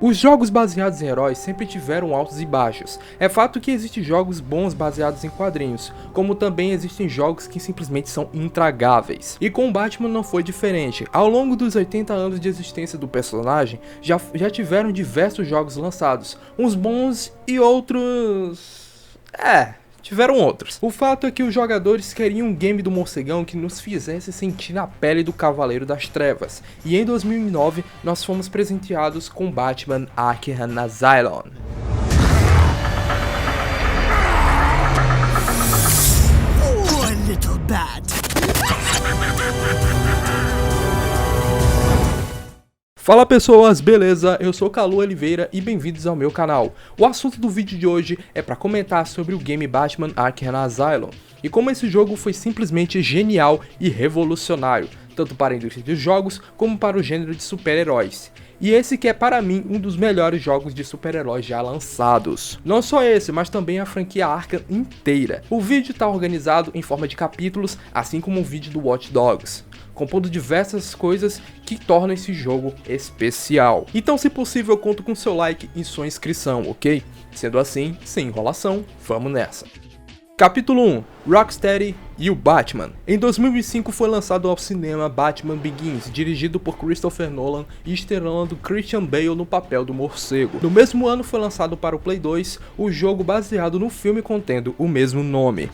Os jogos baseados em heróis sempre tiveram altos e baixos. É fato que existem jogos bons baseados em quadrinhos, como também existem jogos que simplesmente são intragáveis. E com o Batman não foi diferente. Ao longo dos 80 anos de existência do personagem, já tiveram diversos jogos lançados, uns bons e outros... tiveram outros. O fato é que os jogadores queriam um game do morcegão que nos fizesse sentir na pele do Cavaleiro das Trevas, e em 2009 nós fomos presenteados com Batman Arkham Asylum. One little bat. Fala pessoas, beleza? Eu sou Calu Oliveira e bem-vindos ao meu canal. O assunto do vídeo de hoje é para comentar sobre o game Batman Arkham Asylum e como esse jogo foi simplesmente genial e revolucionário, tanto para a indústria de jogos como para o gênero de super-heróis. E esse que é para mim um dos melhores jogos de super-heróis já lançados. Não só esse, mas também a franquia Arkham inteira. O vídeo está organizado em forma de capítulos, assim como o vídeo do Watch Dogs, compondo diversas coisas que tornam esse jogo especial. Então, se possível, eu conto com seu like e sua inscrição, ok? Sendo assim, sem enrolação, vamos nessa. Capítulo 1. Rocksteady e o Batman. Em 2005 foi lançado ao cinema Batman Begins, dirigido por Christopher Nolan e estrelando Christian Bale no papel do morcego. No mesmo ano foi lançado para o Play 2 o jogo baseado no filme contendo o mesmo nome.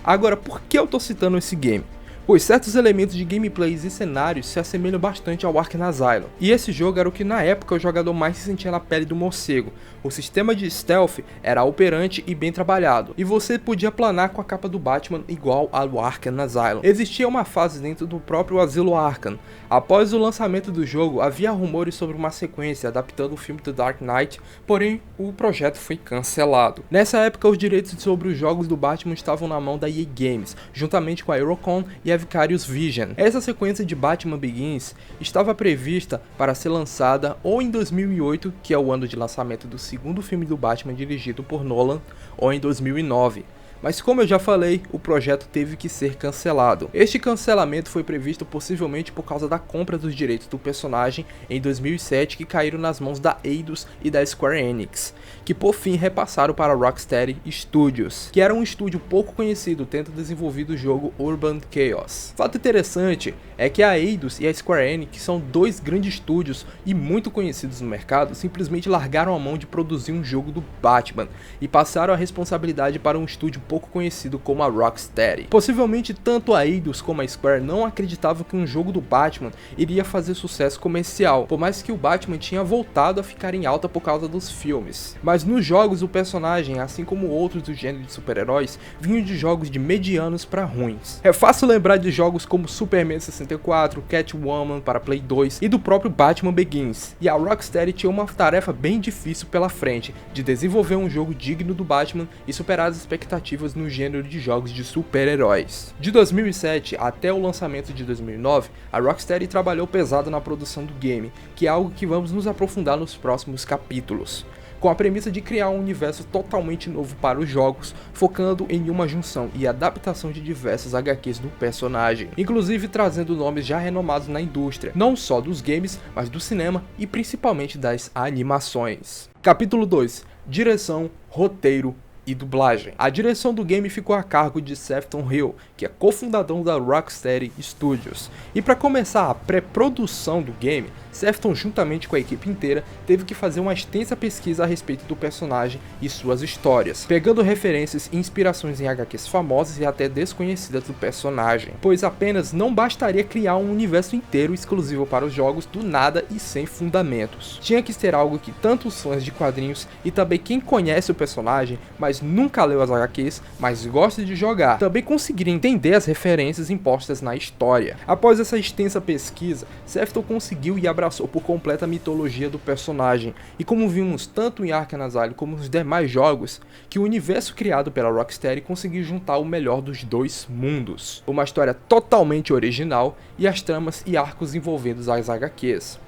Agora, por que eu tô citando esse game? Pois certos elementos de gameplays e cenários se assemelham bastante ao Arkham Asylum, e esse jogo era o que na época o jogador mais se sentia na pele do morcego. O sistema de stealth era operante e bem trabalhado, e você podia planar com a capa do Batman igual ao Arkham Asylum. Existia uma fase dentro do próprio Asilo Arkham. Após o lançamento do jogo, havia rumores sobre uma sequência adaptando o filme The Dark Knight, porém o projeto foi cancelado. Nessa época os direitos sobre os jogos do Batman estavam na mão da EA Games, juntamente com a Eurocon e a Vicarious Vision. Essa sequência de Batman Begins estava prevista para ser lançada ou em 2008, que é o ano de lançamento do segundo filme do Batman dirigido por Nolan, ou em 2009. Mas como eu já falei, o projeto teve que ser cancelado. Este cancelamento foi previsto possivelmente por causa da compra dos direitos do personagem em 2007 que caíram nas mãos da Eidos e da Square Enix, que por fim repassaram para a Rocksteady Studios, que era um estúdio pouco conhecido tendo desenvolvido o jogo Urban Chaos. Fato interessante é que a Eidos e a Square Enix são dois grandes estúdios e muito conhecidos no mercado, simplesmente largaram a mão de produzir um jogo do Batman e passaram a responsabilidade para um estúdio pouco conhecido como a Rocksteady. Possivelmente tanto a Eidos como a Square não acreditavam que um jogo do Batman iria fazer sucesso comercial, por mais que o Batman tinha voltado a ficar em alta por causa dos filmes. Mas nos jogos o personagem, assim como outros do gênero de super-heróis, vinham de jogos de medianos para ruins. É fácil lembrar de jogos como Superman 64, Catwoman para Play 2 e do próprio Batman Begins. E a Rocksteady tinha uma tarefa bem difícil pela frente, de desenvolver um jogo digno do Batman e superar as expectativas no gênero de jogos de super-heróis. De 2007 até o lançamento de 2009, a Rocksteady trabalhou pesado na produção do game, que é algo que vamos nos aprofundar nos próximos capítulos, com a premissa de criar um universo totalmente novo para os jogos, focando em uma junção e adaptação de diversas HQs do personagem, inclusive trazendo nomes já renomados na indústria, não só dos games, mas do cinema e principalmente das animações. Capítulo 2. Direção, roteiro e dublagem. A direção do game ficou a cargo de Sefton Hill, que é cofundador da Rocksteady Studios. E para começar a pré-produção do game, Sefton, juntamente com a equipe inteira, teve que fazer uma extensa pesquisa a respeito do personagem e suas histórias, pegando referências e inspirações em HQs famosas e até desconhecidas do personagem, pois apenas não bastaria criar um universo inteiro exclusivo para os jogos do nada e sem fundamentos. Tinha que ser algo que tanto os fãs de quadrinhos e também quem conhece o personagem, mas nunca leu as HQs, mas gosta de jogar, também conseguiram entender as referências impostas na história. Após essa extensa pesquisa, Sefton conseguiu e abraçou por completa a mitologia do personagem, e como vimos tanto em Arkham Asylum como nos demais jogos, que o universo criado pela Rocksteady conseguiu juntar o melhor dos dois mundos, uma história totalmente original e as tramas e arcos envolvendo as HQs.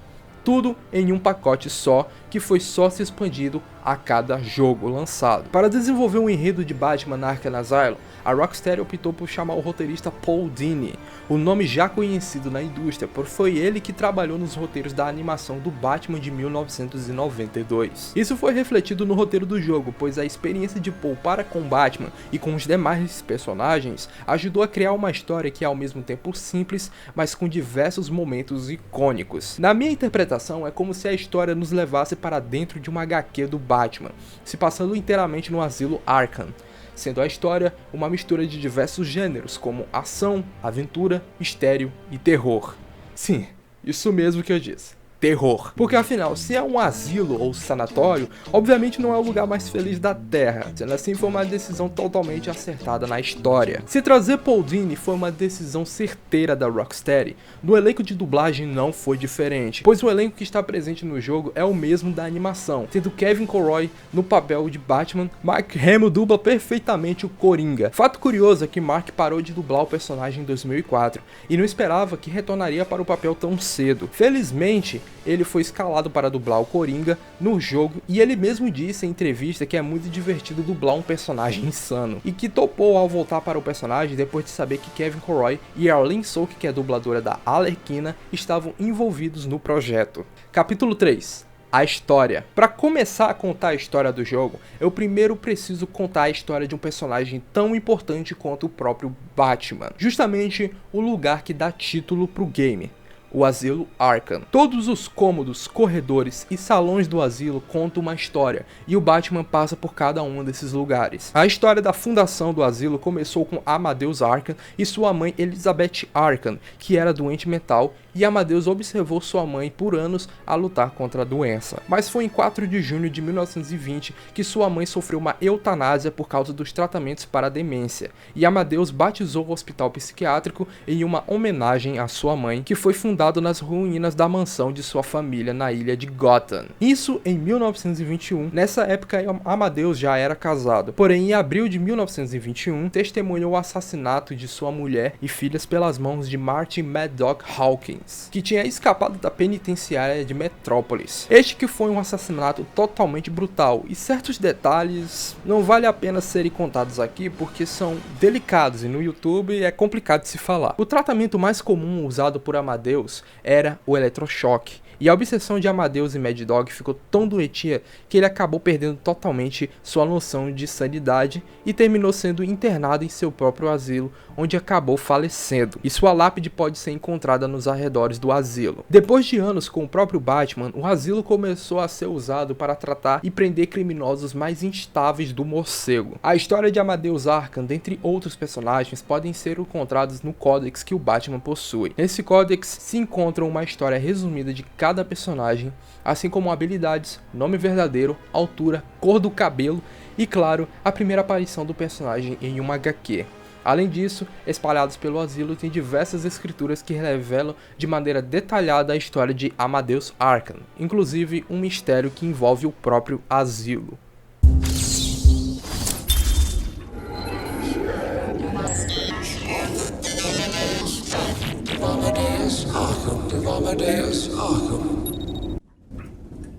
Tudo em um pacote só, que foi só se expandindo a cada jogo lançado. Para desenvolver um enredo de Batman Arkham Asylum, a Rocksteady optou por chamar o roteirista Paul Dini, o nome já conhecido na indústria, pois foi ele que trabalhou nos roteiros da animação do Batman de 1992. Isso foi refletido no roteiro do jogo, pois a experiência de Paul para com Batman e com os demais personagens ajudou a criar uma história que é ao mesmo tempo simples, mas com diversos momentos icônicos. Na minha interpretação, é como se a história nos levasse para dentro de uma HQ do Batman, se passando inteiramente no asilo Arkham, sendo a história uma mistura de diversos gêneros, como ação, aventura, mistério e terror. Sim, isso mesmo que eu disse. Terror. Porque afinal, se é um asilo ou sanatório, obviamente não é o lugar mais feliz da Terra, sendo assim foi uma decisão totalmente acertada na história. Se trazer Paul Dini foi uma decisão certeira da Rocksteady, no elenco de dublagem não foi diferente, pois o elenco que está presente no jogo é o mesmo da animação, tendo Kevin Conroy no papel de Batman, Mark Hamill dubla perfeitamente o Coringa. Fato curioso é que Mark parou de dublar o personagem em 2004, e não esperava que retornaria para o papel tão cedo. Felizmente, ele foi escalado para dublar o Coringa no jogo e ele mesmo disse em entrevista que é muito divertido dublar um personagem insano e que topou ao voltar para o personagem depois de saber que Kevin Conroy e Arlene Sork, que é a dubladora da Arlequina, estavam envolvidos no projeto. Capítulo 3. A história. Para começar a contar a história do jogo, eu primeiro preciso contar a história de um personagem tão importante quanto o próprio Batman, justamente o lugar que dá título pro game. O asilo Arkham. Todos os cômodos, corredores e salões do asilo contam uma história, e o Batman passa por cada um desses lugares. A história da fundação do asilo começou com Amadeus Arkham e sua mãe Elizabeth Arkham, que era doente mental, e Amadeus observou sua mãe por anos a lutar contra a doença. Mas foi em 4 de junho de 1920 que sua mãe sofreu uma eutanásia por causa dos tratamentos para a demência, e Amadeus batizou o hospital psiquiátrico em uma homenagem à sua mãe, que foi fundado nas ruínas da mansão de sua família na ilha de Gotham. Isso em 1921. Nessa época, Amadeus já era casado, porém em abril de 1921 testemunhou o assassinato de sua mulher e filhas pelas mãos de Martin Mad Dog Hawkins, que tinha escapado da penitenciária de Metrópolis. Este que foi um assassinato totalmente brutal, e certos detalhes não vale a pena serem contados aqui porque são delicados e no YouTube é complicado de se falar. O tratamento mais comum usado por Amadeus era o eletrochoque, e a obsessão de Amadeus e Mad Dog ficou tão doentia que ele acabou perdendo totalmente sua noção de sanidade e terminou sendo internado em seu próprio asilo, onde acabou falecendo, e sua lápide pode ser encontrada nos arredores do asilo. Depois de anos com o próprio Batman, o asilo começou a ser usado para tratar e prender criminosos mais instáveis do morcego. A história de Amadeus Arkham, dentre outros personagens, podem ser encontrados no códex que o Batman possui. Nesse códex se encontra uma história resumida de cada personagem, assim como habilidades, nome verdadeiro, altura, cor do cabelo e, claro, a primeira aparição do personagem em uma HQ. Além disso, espalhados pelo asilo tem diversas escrituras que revelam de maneira detalhada a história de Amadeus Arkham, inclusive um mistério que envolve o próprio asilo.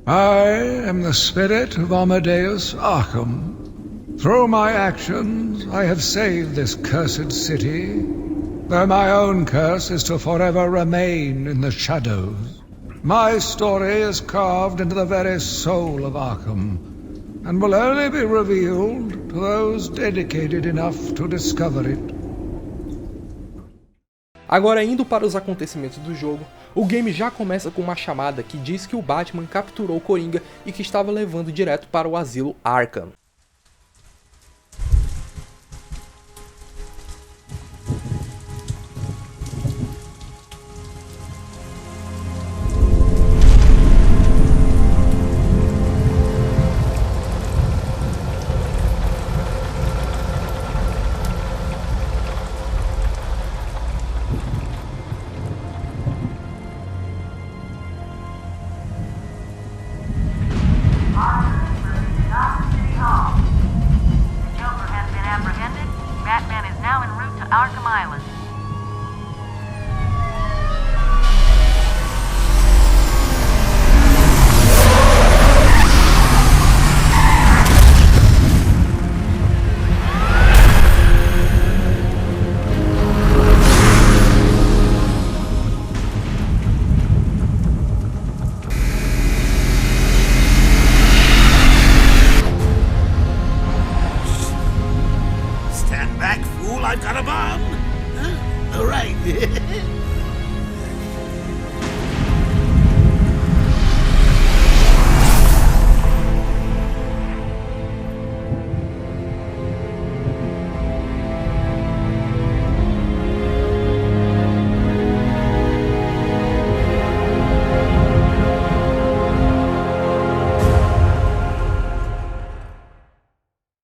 I am the spirit of Amadeus Arkham. Through my actions, I have saved this cursed city, though my own curse is to forever remain in the shadows. My story is carved into the very soul of Arkham, and will only be revealed to those dedicated enough to discover it. Agora, indo para os acontecimentos do jogo, o game já começa com uma chamada que diz que o Batman capturou o Coringa e que estava levando direto para o asilo Arkham. I've got a bomb? Huh? All right.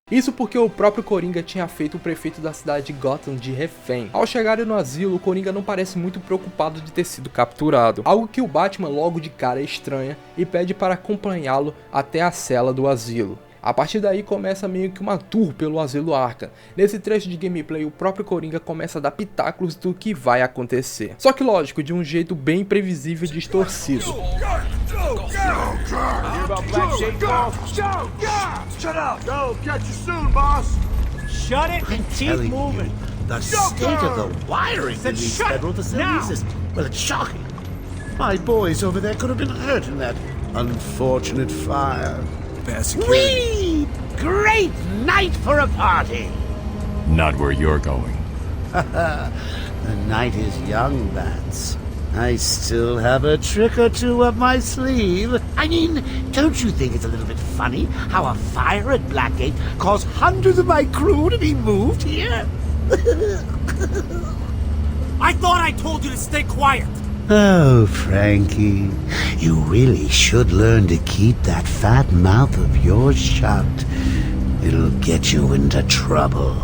Isso porque o próprio Coringa tinha feito o prefeito da cidade de Gotham de refém. Ao chegarem no asilo, o Coringa não parece muito preocupado de ter sido capturado, algo que o Batman logo de cara estranha e pede para acompanhá-lo até a cela do asilo. A partir daí começa meio que uma tour pelo asilo Arkham. Nesse trecho de gameplay, o próprio Coringa começa a dar pitáculos do que vai acontecer. Só que lógico, de um jeito bem previsível e distorcido. Shut up! Go, catch you soon, boss! Shut it and keep moving! The state of the wiring in these federal facilities is, well, it's shocking. My boys over there could have been hurt in that unfortunate fire. Whee! Great night for a party! Not where you're going. The night is young, Bats. I still have a trick or two up my sleeve. I mean, don't you think it's a little bit funny how a fire at Blackgate caused hundreds of my crew to be moved here? I thought I told you to stay quiet. Oh, Frankie, you really should learn to keep that fat mouth of yours shut. It'll get you into trouble.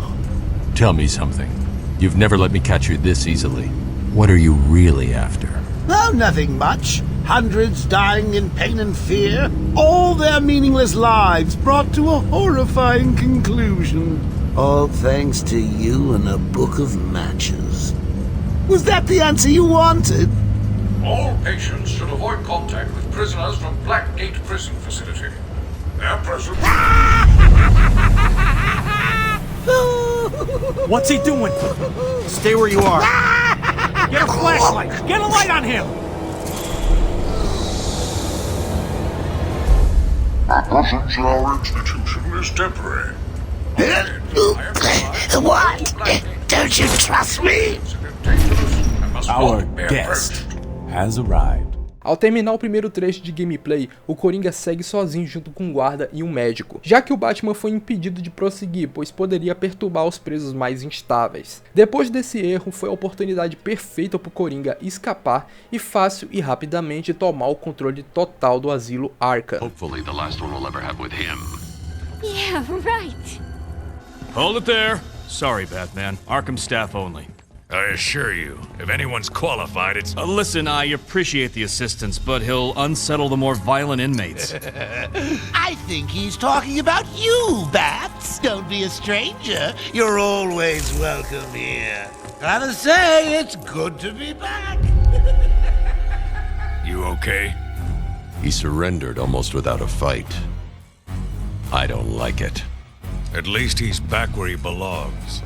Tell me something. You've never let me catch you this easily. What are you really after? Oh, nothing much. Hundreds dying in pain and fear. All their meaningless lives brought to a horrifying conclusion. All thanks to you and a book of matches. Was that the answer you wanted? All patients should avoid contact with prisoners from Blackgate Prison Facility. Their presence... What's he doing? Stay where you are. Get a flashlight! Get a light on him! Our presence in our institution is temporary. What? Don't you trust me? Our guest has arrived. Ao terminar o primeiro trecho de gameplay, o Coringa segue sozinho junto com um guarda e um médico, já que o Batman foi impedido de prosseguir, pois poderia perturbar os presos mais instáveis. Depois desse erro, foi a oportunidade perfeita para o Coringa escapar e fácil e rapidamente tomar o controle total do asilo Arkham. Hopefully the last one we'll ever have with him. Yeah, right. Hold it there. Sorry, Batman. Arkham staff only. I assure you, if anyone's qualified, it's... Listen, I appreciate the assistance, but he'll unsettle the more violent inmates. I think he's talking about you, Bats. Don't be a stranger. You're always welcome here. Gotta say, it's good to be back. You okay? He surrendered almost without a fight. I don't like it. At least he's back where he belongs.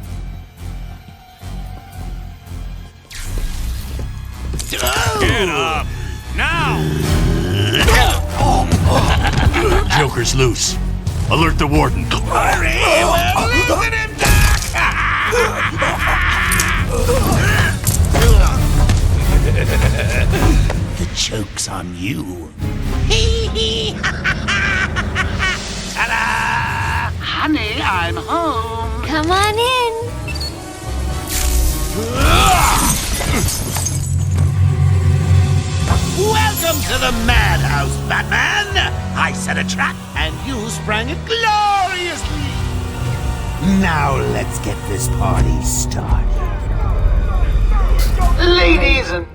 Get up! Now! Joker's loose. Alert the warden. Hurry! We're losing him, The joke's on you. Ta-da! Honey, I'm home. Come on in. Welcome to the madhouse, Batman! I set a trap, and you sprang it gloriously! Now let's get this party started. Ladies and...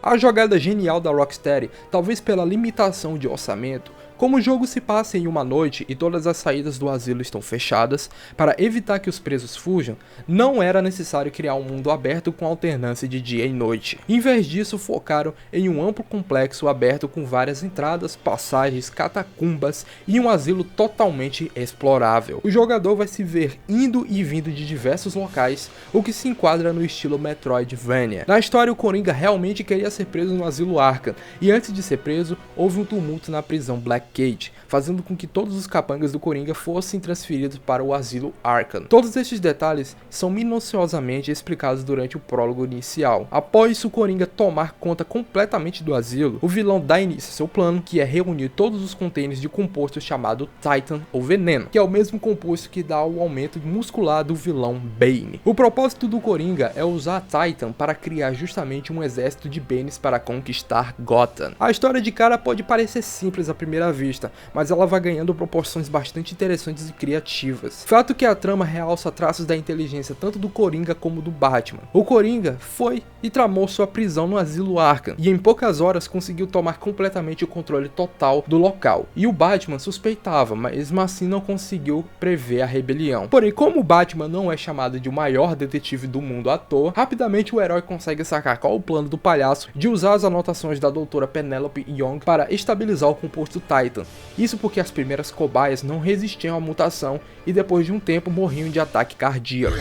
A jogada genial da Rocksteady, talvez pela limitação de orçamento, como o jogo se passa em uma noite e todas as saídas do asilo estão fechadas, para evitar que os presos fujam, não era necessário criar um mundo aberto com alternância de dia e noite. Em vez disso, focaram em um amplo complexo aberto com várias entradas, passagens, catacumbas e um asilo totalmente explorável. O jogador vai se ver indo e vindo de diversos locais, o que se enquadra no estilo Metroidvania. Na história, o Coringa realmente queria ser preso no asilo Arkham, e antes de ser preso, houve um tumulto na prisão Blackgate. Blackgate, fazendo com que todos os capangas do Coringa fossem transferidos para o asilo Arkham. Todos estes detalhes são minuciosamente explicados durante o prólogo inicial. Após o Coringa tomar conta completamente do asilo, o vilão dá início a seu plano, que é reunir todos os containers de composto chamado Titan ou Veneno, que é o mesmo composto que dá o aumento muscular do vilão Bane. O propósito do Coringa é usar a Titan para criar justamente um exército de Banes para conquistar Gotham. A história de cara pode parecer simples à primeira vista, mas ela vai ganhando proporções bastante interessantes e criativas. Fato que a trama realça traços da inteligência tanto do Coringa como do Batman. O Coringa foi e tramou sua prisão no asilo Arkham, e em poucas horas conseguiu tomar completamente o controle total do local. E o Batman suspeitava, mas mesmo assim não conseguiu prever a rebelião. Porém, como o Batman não é chamado de o maior detetive do mundo à toa, rapidamente o herói consegue sacar qual o plano do palhaço de usar as anotações da doutora Penelope Young para estabilizar o composto Titan. Isso porque as primeiras cobaias não resistiam à mutação e depois de um tempo morriam de ataque cardíaco.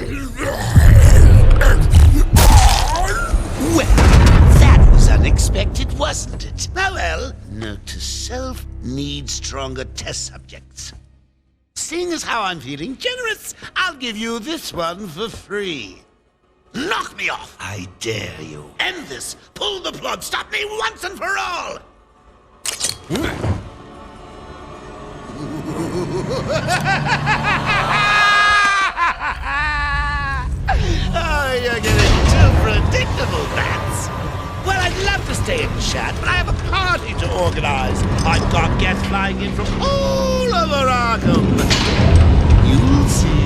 Well, that was unexpected, wasn't it? Oh well, note to self, need stronger test subjects. Seeing as how I'm feeling generous, I'll give you this one for free. Knock me off, I dare you. End this, pull the plug, stop me once and for all. Oh, you're getting too predictable, Bats. Well, I'd love to stay and chat, but I have a party to organize. I've got guests flying in from all over Arkham. You'll see.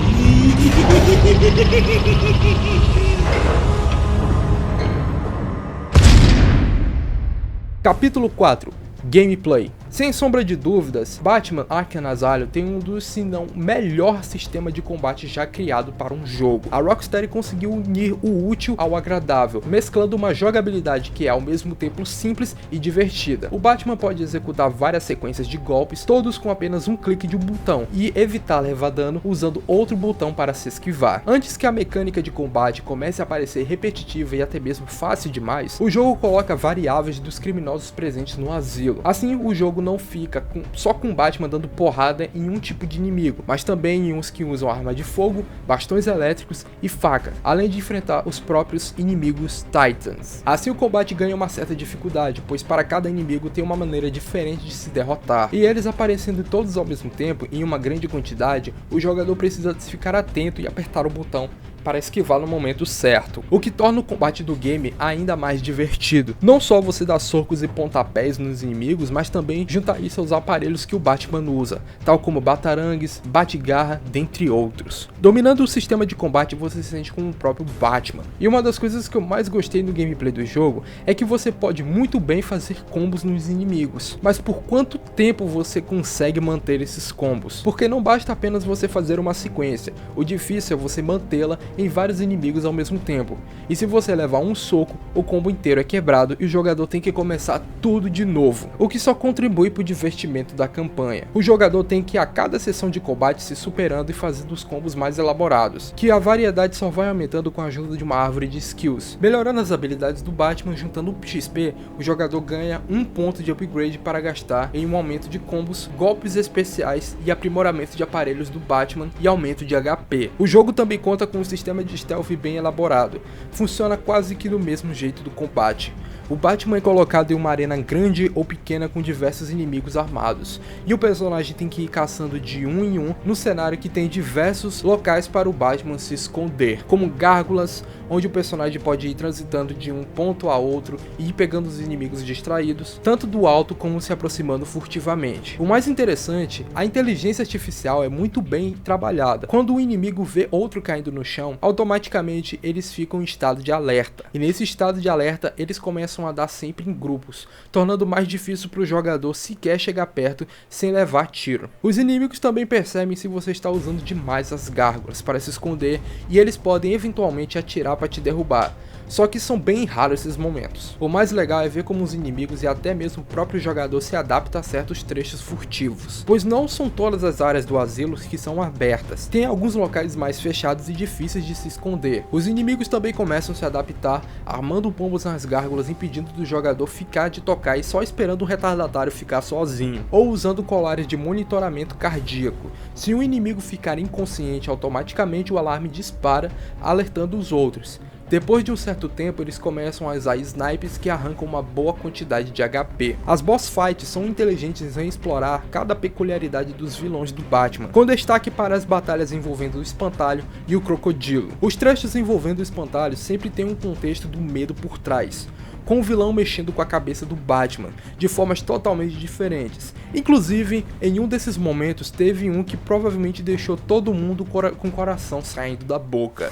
Capítulo 4. Gameplay. Sem sombra de dúvidas, Batman Arkham Asylum tem um dos, se não melhor sistema de combate já criado para um jogo. A Rocksteady conseguiu unir o útil ao agradável, mesclando uma jogabilidade que é ao mesmo tempo simples e divertida. O Batman pode executar várias sequências de golpes, todos com apenas um clique de um botão, e evitar levar dano usando outro botão para se esquivar. Antes que a mecânica de combate comece a parecer repetitiva e até mesmo fácil demais, o jogo coloca variáveis dos criminosos presentes no asilo. Assim, o jogo não fica só com Batman dando porrada em um tipo de inimigo, mas também em uns que usam arma de fogo, bastões elétricos e faca, além de enfrentar os próprios inimigos Titans. Assim o combate ganha uma certa dificuldade, pois para cada inimigo tem uma maneira diferente de se derrotar, e eles aparecendo todos ao mesmo tempo em uma grande quantidade, o jogador precisa ficar atento e apertar o botão para esquivar no momento certo, o que torna o combate do game ainda mais divertido. Não só você dá socos e pontapés nos inimigos, mas também juntar isso aos aparelhos que o Batman usa, tal como batarangues, bate-garra, dentre outros. Dominando o sistema de combate, você se sente como o próprio Batman. E uma das coisas que eu mais gostei no gameplay do jogo é que você pode muito bem fazer combos nos inimigos, mas por quanto tempo você consegue manter esses combos? Porque não basta apenas você fazer uma sequência, o difícil é você mantê-la em vários inimigos ao mesmo tempo, e se você levar um soco, o combo inteiro é quebrado e o jogador tem que começar tudo de novo, o que só contribui para o divertimento da campanha. O jogador tem que a cada sessão de combate se superando e fazendo os combos mais elaborados, que a variedade só vai aumentando com a ajuda de uma árvore de skills. Melhorando as habilidades do Batman juntando o XP, o jogador ganha um ponto de upgrade para gastar em um aumento de combos, golpes especiais e aprimoramento de aparelhos do Batman e aumento de HP. O jogo também conta com um sistema de stealth bem elaborado, funciona quase que do mesmo jeito do combate. O Batman é colocado em uma arena grande ou pequena com diversos inimigos armados, e o personagem tem que ir caçando de um em um no cenário que tem diversos locais para o Batman se esconder, como gárgulas, onde o personagem pode ir transitando de um ponto a outro e ir pegando os inimigos distraídos, tanto do alto como se aproximando furtivamente. O mais interessante, a inteligência artificial é muito bem trabalhada. Quando o inimigo vê outro caindo no chão, automaticamente eles ficam em estado de alerta, e nesse estado de alerta eles começam a dar sempre em grupos, tornando mais difícil para o jogador sequer chegar perto sem levar tiro. Os inimigos também percebem se você está usando demais as gárgulas para se esconder, e eles podem eventualmente atirar para te derrubar. só que são bem raros esses momentos. O mais legal é ver como os inimigos e até mesmo o próprio jogador se adapta a certos trechos furtivos, pois não são todas as áreas do asilo que são abertas, tem alguns locais mais fechados e difíceis de se esconder. Os inimigos também começam a se adaptar, armando bombas nas gárgulas impedindo do jogador ficar de tocar e só esperando o retardatário ficar sozinho, ou usando colares de monitoramento cardíaco. Se um inimigo ficar inconsciente, automaticamente o alarme dispara, alertando os outros. Depois de um certo tempo, eles começam a usar snipes que arrancam uma boa quantidade de HP. As boss fights são inteligentes em explorar cada peculiaridade dos vilões do Batman, com destaque para as batalhas envolvendo o Espantalho e o Crocodilo. Os trechos envolvendo o Espantalho sempre tem um contexto do medo por trás, com o vilão mexendo com a cabeça do Batman, de formas totalmente diferentes. Inclusive, em um desses momentos teve um que provavelmente deixou todo mundo com o coração saindo da boca.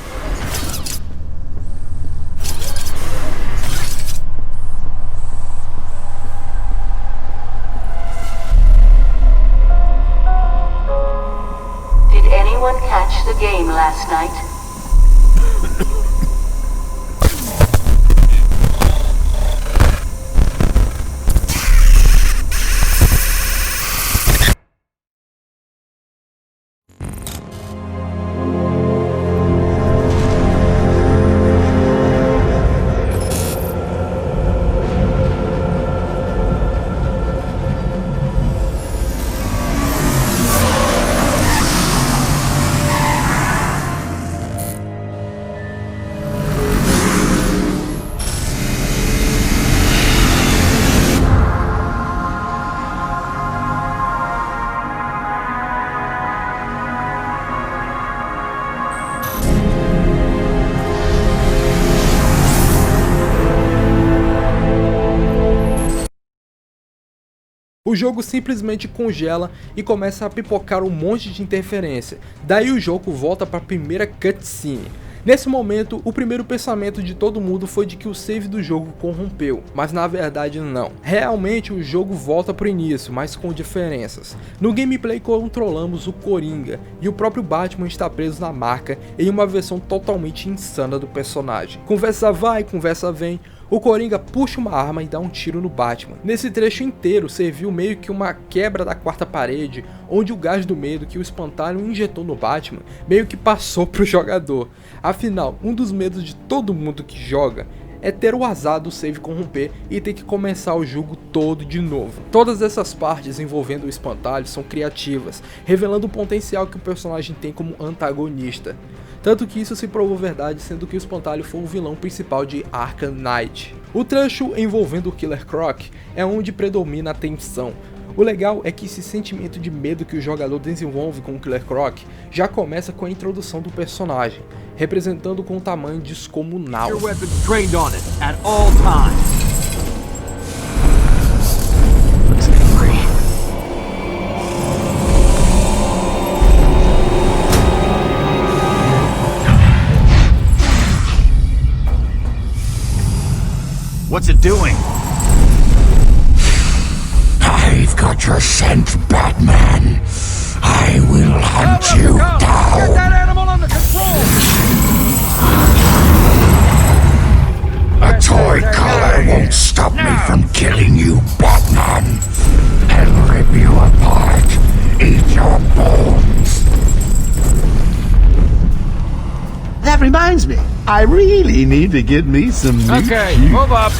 Did anyone catch the game last night? O jogo simplesmente congela e começa a pipocar um monte de interferência, daí o jogo volta para a primeira cutscene. Nesse momento, o primeiro pensamento de todo mundo foi de que o save do jogo corrompeu, mas na verdade não. Realmente o jogo volta pro início, mas com diferenças. No gameplay controlamos o Coringa, e o próprio Batman está preso na marca em uma versão totalmente insana do personagem. Conversa vai, conversa vem. O Coringa puxa uma arma e dá um tiro no Batman. Nesse trecho inteiro serviu meio que uma quebra da quarta parede, onde o gás do medo que o Espantalho injetou no Batman meio que passou pro jogador. Afinal, um dos medos de todo mundo que joga é ter o azar do save corromper e ter que começar o jogo todo de novo. Todas essas partes envolvendo o Espantalho são criativas, revelando o potencial que o personagem tem como antagonista. Tanto que isso se provou verdade, sendo que o Espantalho foi o vilão principal de Arkham Knight. O trecho envolvendo o Killer Croc é onde predomina a tensão. O legal é que esse sentimento de medo que o jogador desenvolve com o Killer Croc já começa com a introdução do personagem, representando com um tamanho descomunal. What's it doing? I've got your scent, Batman. I will hunt you down. Get that animal under control! A toy collar won't stop me from killing you, Batman. I'll rip you apart, eat your bones. That reminds me, I really need to get me some new shoes. Move up.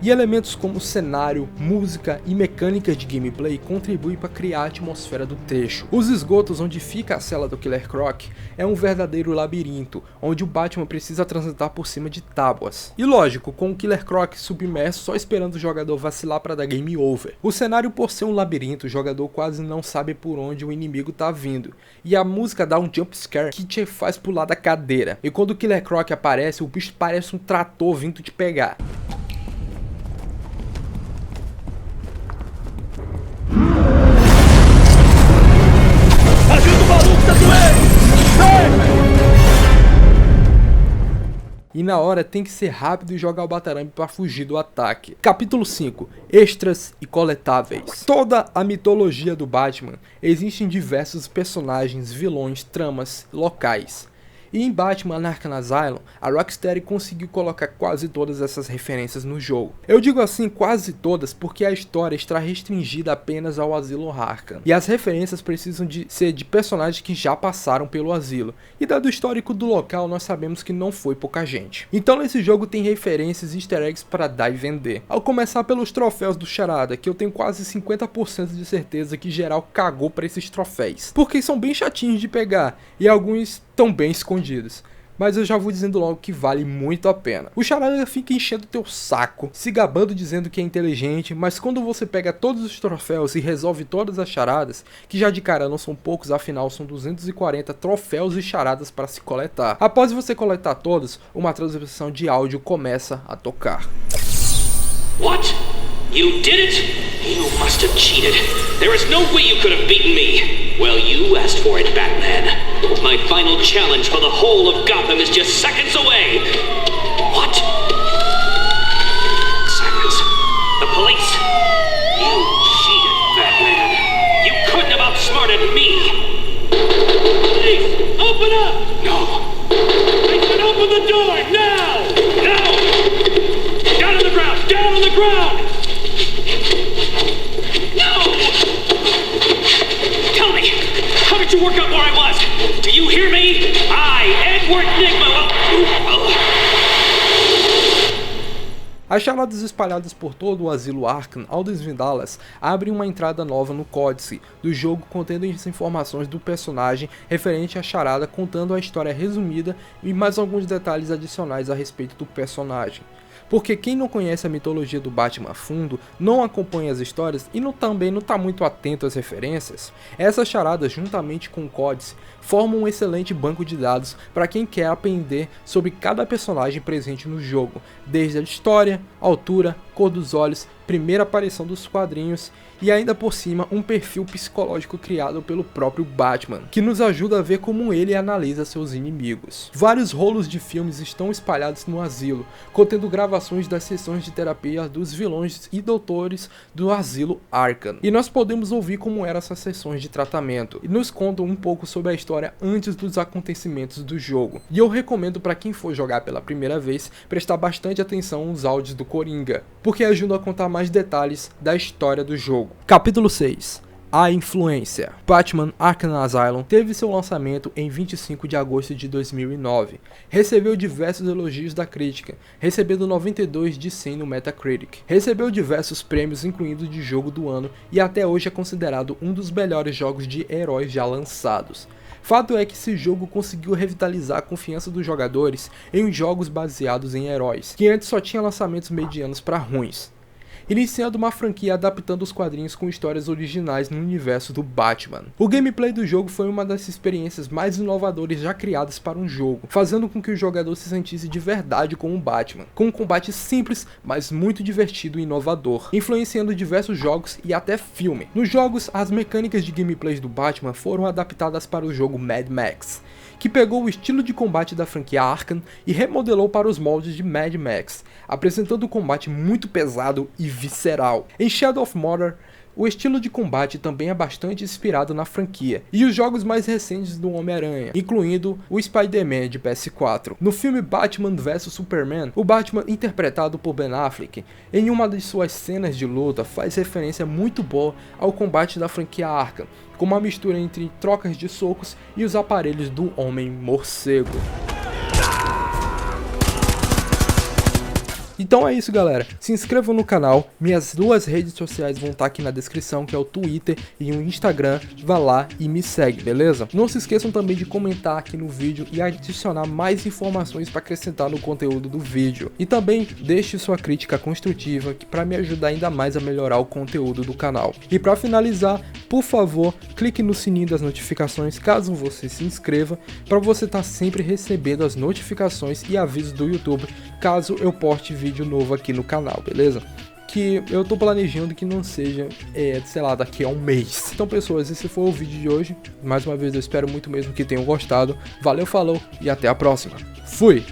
E elementos como cenário, música e mecânicas de gameplay contribuem para criar a atmosfera do trecho. Os esgotos onde fica a cela do Killer Croc é um verdadeiro labirinto, onde o Batman precisa transitar por cima de tábuas. E lógico, com o Killer Croc submerso só esperando o jogador vacilar para dar game over. O cenário, por ser um labirinto, o jogador quase não sabe por onde o inimigo tá vindo. E a música dá um jump scare que te faz pular da cadeira. E quando o Killer Croc aparece, o bicho parece um trator vindo te pegar. E na hora tem que ser rápido e jogar o batarangue para fugir do ataque. Capítulo 5. Extras e coletáveis. Toda a mitologia do Batman existem diversos personagens, vilões, tramas, locais. E em Batman Arkham Asylum, a Rocksteady conseguiu colocar quase todas essas referências no jogo. Eu digo assim quase todas porque a história está restringida apenas ao asilo Arkham, e as referências precisam de ser de personagens que já passaram pelo asilo, e dado o histórico do local nós sabemos que não foi pouca gente. Então nesse jogo tem referências e easter eggs para dar e vender. Ao começar pelos troféus do Charada, que eu tenho quase 50% de certeza que geral cagou para esses troféus, porque são bem chatinhos de pegar e alguns estão bem escondidos. Mas eu já vou dizendo logo que vale muito a pena. O Charada fica enchendo teu saco, se gabando dizendo que é inteligente, mas quando você pega todos os troféus e resolve todas as charadas, que já de cara não são poucos, afinal são 240 troféus e charadas para se coletar. Após você coletar todos, uma transmissão de áudio começa a tocar. What? You did it? You must have cheated. There is no way you could have beaten me. Well, you asked for it, Batman. My final challenge for the whole of Gotham is just seconds away. What? Sirens. The police. You cheated, Batman. You couldn't have outsmarted me. Police, open up! No. I can open the door now! Now! Down on the ground! Down on the ground! How did you work out where I was? Do you hear me? I, Edward Nygma, As charadas espalhadas por todo o asilo Arkham, ao desvendá-las, abrem uma entrada nova no códice do jogo contendo as informações do personagem referente à charada, contando a história resumida e mais alguns detalhes adicionais a respeito do personagem. Porque quem não conhece a mitologia do Batman a fundo, não acompanha as histórias e também não está muito atento às referências, essas charadas juntamente com o códice formam um excelente banco de dados para quem quer aprender sobre cada personagem presente no jogo, desde a história, altura, cor dos olhos, primeira aparição dos quadrinhos e ainda por cima um perfil psicológico criado pelo próprio Batman, que nos ajuda a ver como ele analisa seus inimigos. Vários rolos de filmes estão espalhados no asilo, contendo gravações das sessões de terapia dos vilões e doutores do asilo Arkham. E nós podemos ouvir como eram essas sessões de tratamento, e nos contam um pouco sobre a história antes dos acontecimentos do jogo. E eu recomendo para quem for jogar pela primeira vez, prestar bastante atenção aos áudios do Coringa, porque ajudam a contar mais detalhes da história do jogo. Capítulo 6. A influência. Batman Arkham Asylum teve seu lançamento em 25 de agosto de 2009. Recebeu diversos elogios da crítica, recebendo 92 de 100 no Metacritic. Recebeu diversos prêmios, incluindo de jogo do ano, e até hoje é considerado um dos melhores jogos de heróis já lançados. Fato é que esse jogo conseguiu revitalizar a confiança dos jogadores em jogos baseados em heróis, que antes só tinha lançamentos medianos para ruins, iniciando uma franquia adaptando os quadrinhos com histórias originais no universo do Batman. O gameplay do jogo foi uma das experiências mais inovadoras já criadas para um jogo, fazendo com que o jogador se sentisse de verdade como um Batman, com um combate simples, mas muito divertido e inovador, influenciando diversos jogos e até filme. Nos jogos, as mecânicas de gameplays do Batman foram adaptadas para o jogo Mad Max, que pegou o estilo de combate da franquia Arkham e remodelou para os moldes de Mad Max, apresentando um combate muito pesado e visceral. Em Shadow of Mordor, o estilo de combate também é bastante inspirado na franquia e os jogos mais recentes do Homem-Aranha, incluindo o Spider-Man de PS4. No filme Batman vs Superman, o Batman, interpretado por Ben Affleck, em uma de suas cenas de luta faz referência muito boa ao combate da franquia Arkham, com uma mistura entre trocas de socos e os aparelhos do Homem-Morcego. Então é isso, galera, se inscrevam no canal, minhas duas redes sociais vão estar aqui na descrição, que é o Twitter e o Instagram, vá lá e me segue, beleza? Não se esqueçam também de comentar aqui no vídeo e adicionar mais informações para acrescentar no conteúdo do vídeo. E também deixe sua crítica construtiva para me ajudar ainda mais a melhorar o conteúdo do canal. E para finalizar, por favor, clique no sininho das notificações caso você se inscreva, para você estar sempre recebendo as notificações e avisos do YouTube caso eu poste vídeo novo aqui no canal, beleza? Que eu tô planejando que não seja, sei lá, daqui a um mês. Então, pessoas, esse foi o vídeo de hoje. Mais uma vez, eu espero muito mesmo que tenham gostado. Valeu, falou e até a próxima. Fui!